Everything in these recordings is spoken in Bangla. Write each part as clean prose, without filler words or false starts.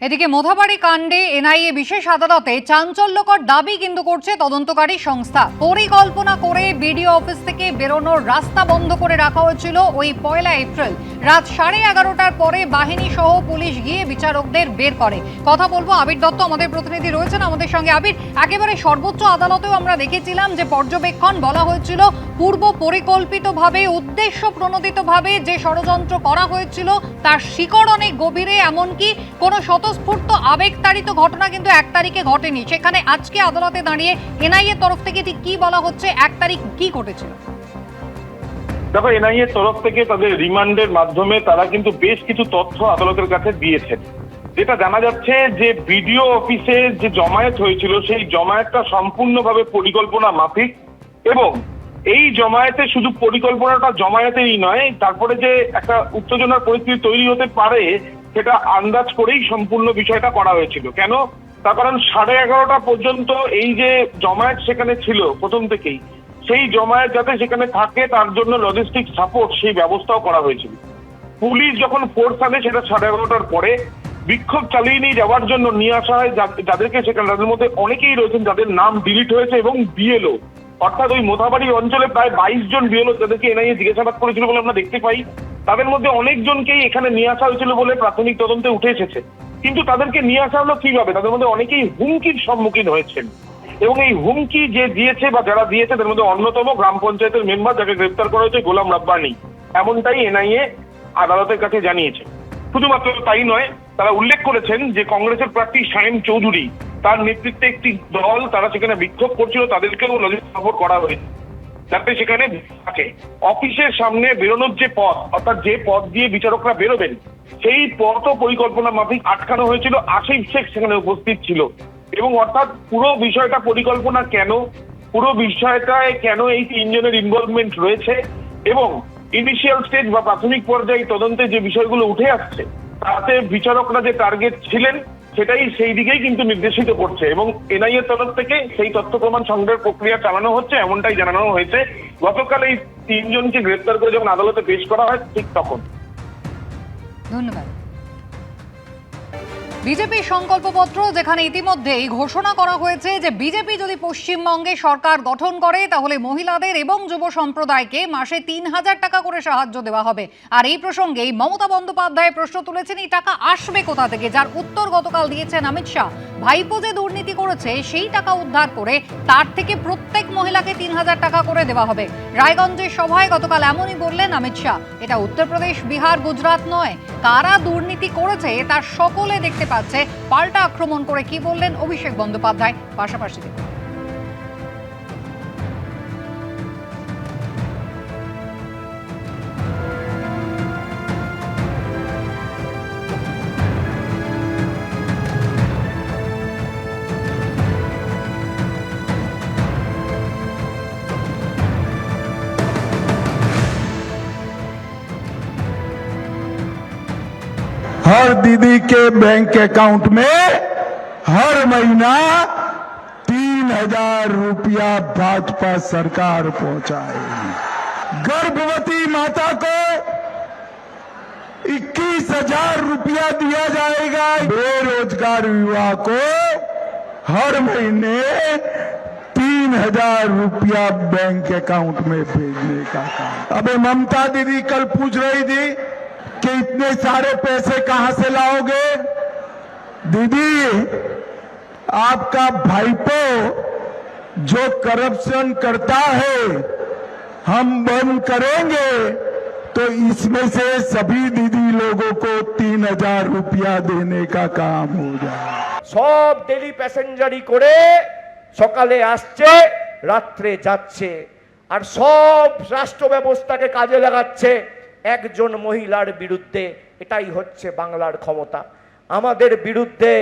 এদিকে মোথাবাড়ি কাণ্ডে এনআইএ বিশেষ আদালতে চাঞ্চল্যকর দাবি কিন্তু করছে তদন্তকারী সংস্থা। পরিকল্পনা করে বিডিও অফিস থেকে বেরোনোর রাস্তা বন্ধ করে রাখা হয়েছিল ওই 1 এপ্রিল রাত 11:30টার পরে বাহিনী সহ পুলিশ গিয়ে বিচারকদের বের করে। কথা বলবো আবির দত্ত, আমাদের প্রতিনিধি রয়েছেন আমাদের সঙ্গে। আবির, একেবারে সর্বোচ্চ আদালতেও আমরা দেখেছিলাম যে পর্যবেক্ষণ বলা হয়েছিল পূর্ব পরিকল্পিতভাবে উদ্দেশ্য প্রণোদিতভাবে যে ষড়যন্ত্র করা হয়েছিল তার শিকড় অনেক গভীরে, এমনকি কোনো স্বতঃস্ফূর্ত আবেগতাড়িত ঘটনা কিন্তু 1 তারিখে ঘটেনি। সেখানে আজকে আদালতে দাঁড়িয়ে এনআইএ তরফ থেকে ঠিক কি বলা হচ্ছে, 1 তারিখ কি ঘটেছিল? দেখো, এনআইএ তরফ থেকে তাদের রিমান্ডের মাধ্যমে তারা কিন্তু বেশ কিছু তথ্য আদালতের কাছে দিয়েছেন। যেটা জানা যাচ্ছে যে বিডিও অফিসে যে জমায়েত হয়েছিল সেই জমায়েতটা সম্পূর্ণভাবে পরিকল্পনা মাফিক, এবং এই জমায়েতে শুধু পরিকল্পনাটা জমায়েতেই নয়, তারপরে যে একটা উত্তেজনার পরিস্থিতি তৈরি হতে পারে সেটা আন্দাজ করেই সম্পূর্ণ বিষয়টা করা হয়েছিল। কেন? তার কারণ 11:30টা পর্যন্ত এই যে জমায়েত সেখানে ছিল প্রথম থেকেই, সেই জমায়েত যাতে সেখানে থাকে তার জন্য লজিস্টিক সাপোর্ট সেই ব্যবস্থাও করা হয়েছিল। পুলিশ যখন ফোর্স আনে সেটা 11:30টার পরে বিক্ষোভ চালিয়ে নিয়ে যাওয়ার জন্য নিয়ে আসা হয় যাদেরকে সেখানে, তাদের মধ্যে অনেকেই রয়েছেন যাদের নাম ডিলিট হয়েছে, এবং বিএলও অর্থাৎ ওই মোথাবাড়ি অঞ্চলে প্রায় 22 জন বিএলও যাদেরকে এনআইএ জিজ্ঞাসাবাদ করেছিল বলে আমরা দেখতে পাই, তাদের মধ্যে অনেকজনকেই এখানে নিয়ে আসা হয়েছিল বলে প্রাথমিক তদন্তে উঠে এসেছে। কিন্তু তাদেরকে নিয়ে আসা হলো কিভাবে? তাদের মধ্যে অনেকেই হুমকির সম্মুখীন হয়েছেন, এবং এই হুমকি যে দিয়েছে বা যারা দিয়েছে তাদের মধ্যে অন্যতম গ্রাম পঞ্চায়েতের মেম্বার যাকে গ্রেফতার করা হয়েছে গোলাম রাব্বানি, এমনটাই এনআইএ আদালতের কাছে জানিয়েছে। শুধুমাত্র তাই নয়, তারা উল্লেখ করেছেন যে কংগ্রেসের প্রার্থী শাহেম চৌধুরী তার নেতৃত্বে একটি দল তারা সেখানে বিক্ষোভ করছিল, তাদেরকেও লজিস্টিক সাপোর্ট করা হয়েছে যাতে সেখানে থাকে। অফিসের সামনে বেরোনোর যে পথ, অর্থাৎ যে পথ দিয়ে বিচারকরা বেরোবেন, সেই পথও পরিকল্পনা মাফিক আটকানো হয়েছিল। আসিফ শেখ সেখানে উপস্থিত ছিল, এবং অর্থাৎ পুরো বিষয়টা পরিকল্পনা কেন, পুরো বিষয়টায় কেন এই 3 জনের ইনভলভমেন্ট রয়েছে, এবং ইনিশিয়াল স্টেজ বা প্রাথমিক পর্যায়ে তদন্তে যে বিষয়গুলো উঠে আসছে তাতে বিচারকরা যে টার্গেট ছিলেন সেটাই সেই দিকেই কিন্তু নির্দেশিত করছে, এবং এনআইএ তরফ থেকে সেই তথ্য প্রমাণ সংগ্রহের প্রক্রিয়া চালানো হচ্ছে এমনটাই জানানো হয়েছে। গতকাল এই 3 জনকে গ্রেফতার করে যখন আদালতে পেশ করা হয় ঠিক তখন। ধন্যবাদ। বিজেপির সংকল্পপত্র, যেখানে ইতিমধ্যেই ঘোষণা করা হয়েছে যে বিজেপি যদি পশ্চিমবঙ্গে সরকার গঠন করে তাহলে মহিলাদের এবং যুব সম্প্রদায়কে মাসে 3,000 টাকা করে সাহায্য দেওয়া হবে। আর এই প্রসঙ্গেই মমতা বন্দ্যোপাধ্যায় প্রশ্ন তুলেছেন এই টাকা আসবে কোথা থেকে, যার উত্তর গতকাল দিয়েছেন অমিত শাহ। ভাইপো যে দুর্নীতি করেছে সেই টাকা উদ্ধার করে তার থেকে প্রত্যেক মহিলাকে 3,000 টাকা করে দেওয়া হবে। রায়গঞ্জের সভায় গতকাল এমনই বললেন অমিত শাহ। এটা উত্তরপ্রদেশ, বিহার, গুজরাট নয়, কারা দুর্নীতি করেছে তার সকলে দেখতে পাচ্ছে। পাল্টা আক্রমণ করে কি বললেন অভিষেক বন্দ্যোপাধ্যায়, পাশাপাশি हर दीदी के बैंक अकाउंट में हर महीना 3,000 रुपया भाजपा सरकार पहुंचाएगी। गर्भवती माता को 21,000 रुपया दिया जाएगा। बेरोजगार युवा को हर महीने 3,000 रुपया बैंक अकाउंट में भेजने का काम। अबे ममता दीदी कल पूछ रही थी कि इतने सारे पैसे कहां से लाओगे? दीदी, आपका भाईपो जो करप्शन करता है हम बंद करेंगे तो इसमें से सभी दीदी लोगों को 3,000 रुपया देने का काम हो जाए। सब डेली पैसेंजारी करे সকালে আসছে রাত্রে যাচ্ছে, আর সব রাষ্ট্র ব্যবস্থাকে কাজে লাগাচ্ছে একজন মহিলার বিরুদ্ধে। এটাই হচ্ছে বাংলার ক্ষমতা। আমাদের বিরুদ্ধে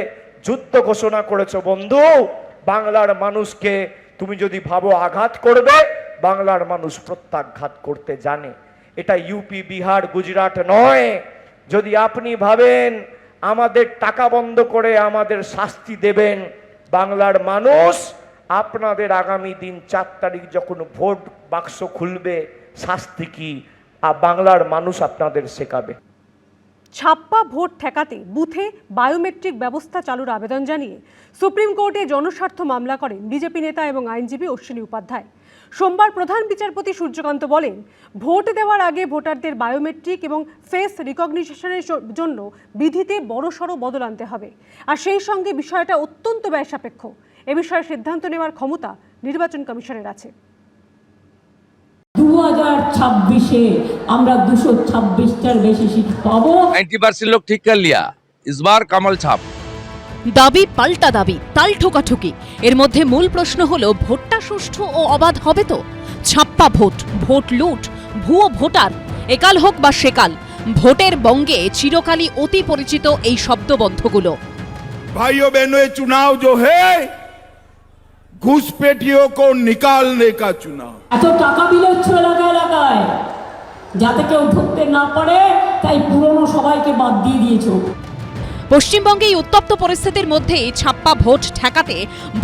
যুদ্ধ ঘোষণা করেছো বন্ধু। বাংলার মানুষকে তুমি যদি ভাবো আঘাত করবে, বাংলার মানুষ প্রত্যাঘাত করতে জানে। এটা ইউপি, বিহার, গুজরাট নয়। যদি আপনি ভাবেন আমাদের টাকা বন্ধ করে আমাদের শাস্তি দেবেন, বাংলার মানুষ আপনাদের আগামী দিন 4 তারিখ যখন ভোট বাক্স খুলবে শাস্তি কি বাংলার মানুষ আপনাদের শেখাবে। ছাপ্পা ভোট ঠেকাতে বুথে বায়োমেট্রিক ব্যবস্থা চালুর আবেদন জানিয়ে সুপ্রিম কোর্টে জনস্বার্থ মামলা করেন বিজেপি নেতা এবং আইনজীবী অশ্বিনী উপাধ্যায়। সোমবার প্রধান বিচারপতি সূর্যকান্ত বলেন, ভোট দেওয়ার আগে ভোটারদের বায়োমেট্রিক এবং ফেস রিকগনিশনের জন্য বিধিতে বড়সড় বদল আনতে হবে, আর সেই সঙ্গে বিষয়টা অত্যন্ত ব্যয়সাপেক্ষ। এ বিষয়ে সিদ্ধান্ত নেওয়ার ক্ষমতা নির্বাচন কমিশনের আছে। 2026 আমরা 226টার বেশি সিট পাবো। 90% लोग ठीक कर लिया, इस बार कमल छाप। দাবি পাল্টা দাবি, তাল ঠোকাঠুকি। এর মধ্যে মূল প্রশ্ন হলো, ভোটটা সুষ্ঠু ও অবাধ হবে তো? ছাপ্পা ভোট, ভোট লুট, ভুয়ো ভোটার, একাল হোক বা সেকাল, ভোটের বঙ্গে চিরকালই অতি পরিচিত এই শব্দবন্ধগুলো। भाइयों बहनों, ये चुनाव जो है घुसपैठियों को निकालने का चुनाव। এত টাকা বিলোচ্ছে এলাকায় যাতে কেউ ঢুকতে না পারে, তাই পুরনো সবাইকে বাদ দিয়ে দিয়েছো। পশ্চিমবঙ্গে এই উত্তপ্ত পরিস্থিতির মধ্যেই ছাপ্পা ভোট ঠেকাতে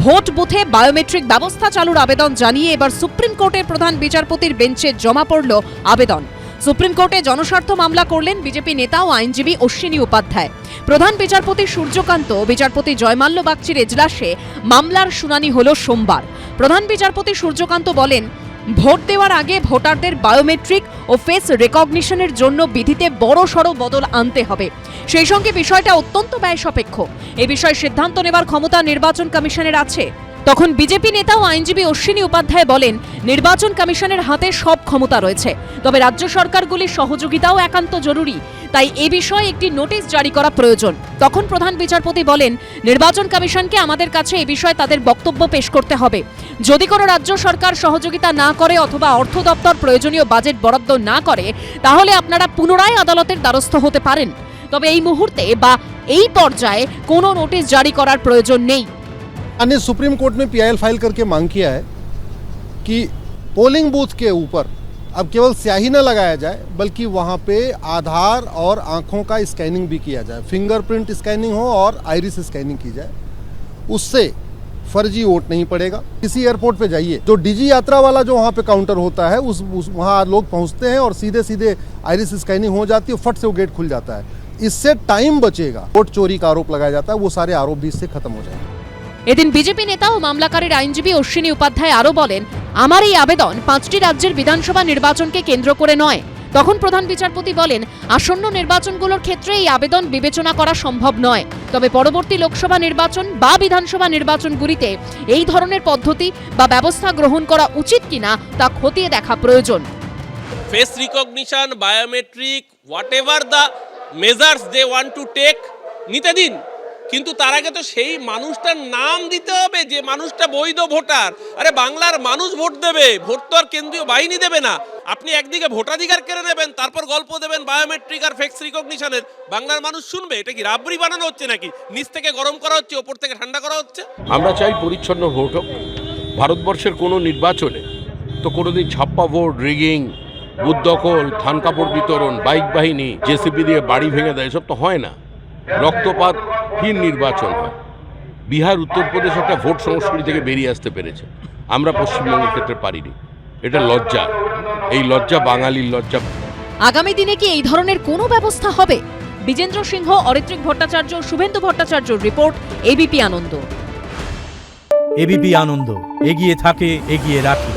ভোট বুথে বায়োমেট্রিক ব্যবস্থা চালুর আবেদন জানিয়ে এবার সুপ্রিম কোর্টের প্রধান বিচারপতির বেঞ্চে জমা পড়ল আবেদন। সুপ্রিম কোর্টে জনস্বার্থ মামলা করলেন বিজেপি নেতা ও আইনজীবী অশ্বিনী উপাধ্যায়। প্রধান বিচারপতি সূর্যকান্ত বিচারপতি জয়মাল্য বাগচির এজলাসে মামলার শুনানি হল সোমবার। প্রধান বিচারপতি সূর্যকান্ত বলেন, ভোট দেওয়ার আগে ভোটারদের বায়োমেট্রিক ও ফেস রেকগনিশনের জন্য বিধিতে বড়সড় বদল আনতে হবে, সেই সঙ্গে বিষয়টা অত্যন্ত ব্যয়সাপেক্ষ। এ বিষয়ে সিদ্ধান্ত নেবার ক্ষমতা নির্বাচন কমিশনের আছে। তখন বিজেপি নেতা ও আইনজীবী অশ্বিনী উপাধ্যায় বলেন, নির্বাচন কমিশনের হাতে সব ক্ষমতা রয়েছে, তবে রাজ্য সরকারগুলির সহযোগিতাও একান্ত জরুরি, তাই এ বিষয়ে একটি নোটিশ জারি করা প্রয়োজন। তখন প্রধান বিচারপতি বলেন, নির্বাচন কমিশনকে আমাদের কাছে এ বিষয়ে তাদের বক্তব্য পেশ করতে হবে। যদি কোনো রাজ্য সরকার সহযোগিতা না করে অথবা অর্থ দপ্তর প্রয়োজনীয় বাজেট বরাদ্দ না করে, তাহলে আপনারা পুনরায় আদালতের দ্বারস্থ হতে পারেন। তবে এই মুহূর্তে বা এই পর্যায়ে কোনো নোটিশ জারি করার প্রয়োজন নেই। माननीय सुप्रीम कोर्ट में पीआईएल फाइल करके मांग किया है कि पोलिंग बूथ के ऊपर अब केवल स्याही न लगाया जाए, बल्कि वहां पे आधार और आंखों का स्कैनिंग भी किया जाए, फिंगरप्रिंट स्कैनिंग हो और आइरिस स्कैनिंग की जाए। उससे फर्जी वोट नहीं पड़ेगा। किसी एयरपोर्ट पे जाइए, जो डिजी यात्रा वाला जो वहाँ पे काउंटर होता है, वहाँ लोग पहुँचते हैं और सीधे सीधे आइरिस स्कैनिंग हो जाती है, फट से वो गेट खुल जाता है। इससे टाइम बचेगा। वोट चोरी का आरोप लगाया जाता है, वो सारे आरोप भी इससे खत्म हो जाएंगे। এদিন বিজেপি নেতা ও মামলাকারীর আইনজীবী অশ্বিনী উপাধ্যায় আরও বলেন, আমার এই আবেদন 5টি রাজ্যের বিধানসভা নির্বাচনকে কেন্দ্র করে নয়। তখন প্রধান বিচারপতি বলেন, আসন্ন নির্বাচনগুলোর ক্ষেত্রে এই আবেদন বিবেচনা করা সম্ভব নয়, তবে পরবর্তী লোকসভা নির্বাচন বা বিধানসভা নির্বাচনগুলিতে এই ধরনের পদ্ধতি বা ব্যবস্থা গ্রহণ করা উচিত কিনা তা খতিয়ে দেখা প্রয়োজন। Face recognition, biometric, whatever the measures they want to take, নিতে দিন, কিন্তু তার আগে তো সেই মানুষটার নাম দিতে হবে যে মানুষটা বৈধ ভোটার। আরে বাংলার মানুষ ভোট দেবে, ভোট তো আর কেন্দ্রীয় বাহিনী দেবে না। আপনি একদিকে ভোটাধিকার কেড়ে নেবেন, তারপর গল্প দেবেন বায়োমেট্রিক আর ফেস রিকগনিশনের। বাংলার মানুষ শুনবে? এটা কি রাবড়ি বানানো হচ্ছে নাকি? নিচ থেকে গরম করা হচ্ছে, ওপর থেকে ঠান্ডা করা হচ্ছে। আমরা চাই পরিচ্ছন্ন ভোট হোক। ভারতবর্ষের কোনো নির্বাচনে তো কোনোদিন ছাপ্পা ভোট, রিগিং, বুথ দখল, থান কাপড় বিতরণ, বাইক বাহিনী, জেসিবি দিয়ে বাড়ি ভেঙে দেয়, এসব তো হয় না। রক্তপাতহীন নির্বাচন হয়। বিহার, উত্তরপ্রদেশ একটা ভোট সংস্কৃতি থেকে বেরিয়ে আসতে পেরেছে, আমরা পশ্চিমবঙ্গের ক্ষেত্রে পারিনি। এটা লজ্জা, এই লজ্জা বাঙালির লজ্জা। আগামী দিনে কি এই ধরনের কোনো ব্যবস্থা হবে? বিজেন্দ্র সিংহ, অরিত্রিক ভট্টাচার্য, শুভেন্দু ভট্টাচার্যর রিপোর্ট, এবিপি আনন্দ। এবিপি আনন্দ, এগিয়ে থাকে, এগিয়ে রাখে।